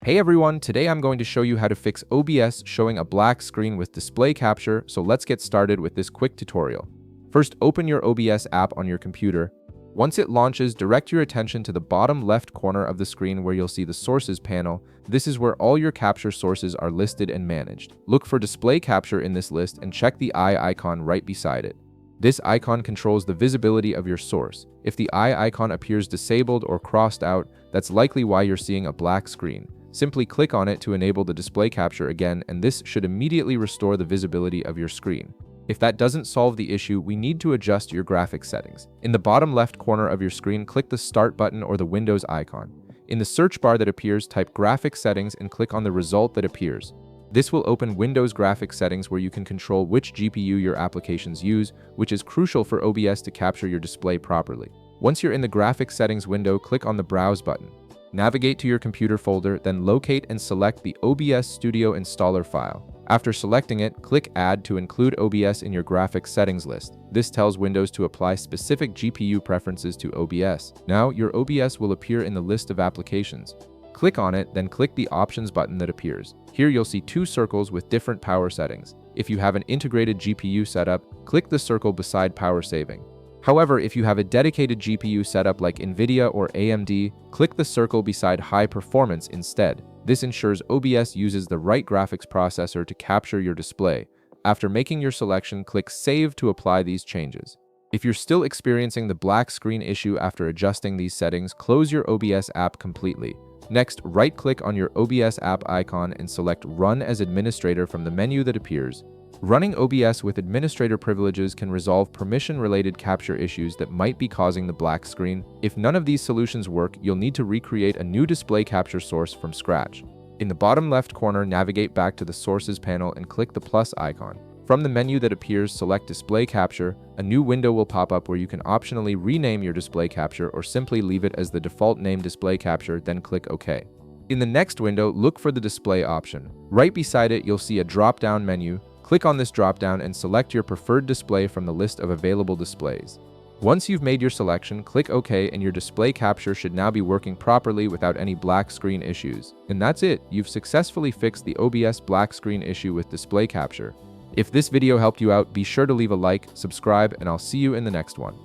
Hey everyone, today I'm going to show you how to fix OBS showing a black screen with display capture, so let's get started with this quick tutorial. First, open your OBS app on your computer. Once it launches, direct your attention to the bottom left corner of the screen where you'll see the Sources panel. This is where all your capture sources are listed and managed. Look for display capture in this list and check the eye icon right beside it. This icon controls the visibility of your source. If the eye icon appears disabled or crossed out, that's likely why you're seeing a black screen. Simply click on it to enable the display capture again, and this should immediately restore the visibility of your screen. If that doesn't solve the issue, we need to adjust your graphics settings. In the bottom left corner of your screen, click the Start button or the Windows icon. In the search bar that appears, type Graphics Settings and click on the result that appears. This will open Windows Graphics Settings where you can control which GPU your applications use, which is crucial for OBS to capture your display properly. Once you're in the Graphics Settings window, click on the Browse button. Navigate to your computer folder, then locate and select the OBS Studio installer file. After selecting it, click Add to include OBS in your graphics settings list. This tells Windows to apply specific GPU preferences to OBS. Now, your OBS will appear in the list of applications. Click on it, then click the Options button that appears. Here you'll see two circles with different power settings. If you have an integrated GPU setup, click the circle beside Power Saving. However, if you have a dedicated GPU setup like NVIDIA or AMD, click the circle beside High Performance instead. This ensures OBS uses the right graphics processor to capture your display. After making your selection, click Save to apply these changes. If you're still experiencing the black screen issue after adjusting these settings, close your OBS app completely. Next, right-click on your OBS app icon and select Run as Administrator from the menu that appears. Running OBS with administrator privileges can resolve permission-related capture issues that might be causing the black screen. If none of these solutions work, you'll need to recreate a new display capture source from scratch. In the bottom left corner, navigate back to the Sources panel and click the plus icon. From the menu that appears, select Display Capture. A new window will pop up where you can optionally rename your display capture or simply leave it as the default name Display Capture, then click OK. In the next window, look for the Display option. Right beside it, you'll see a drop-down menu. Click on this drop-down and select your preferred display from the list of available displays. Once you've made your selection, click OK and your display capture should now be working properly without any black screen issues. And that's it, you've successfully fixed the OBS black screen issue with display capture. If this video helped you out, be sure to leave a like, subscribe, and I'll see you in the next one.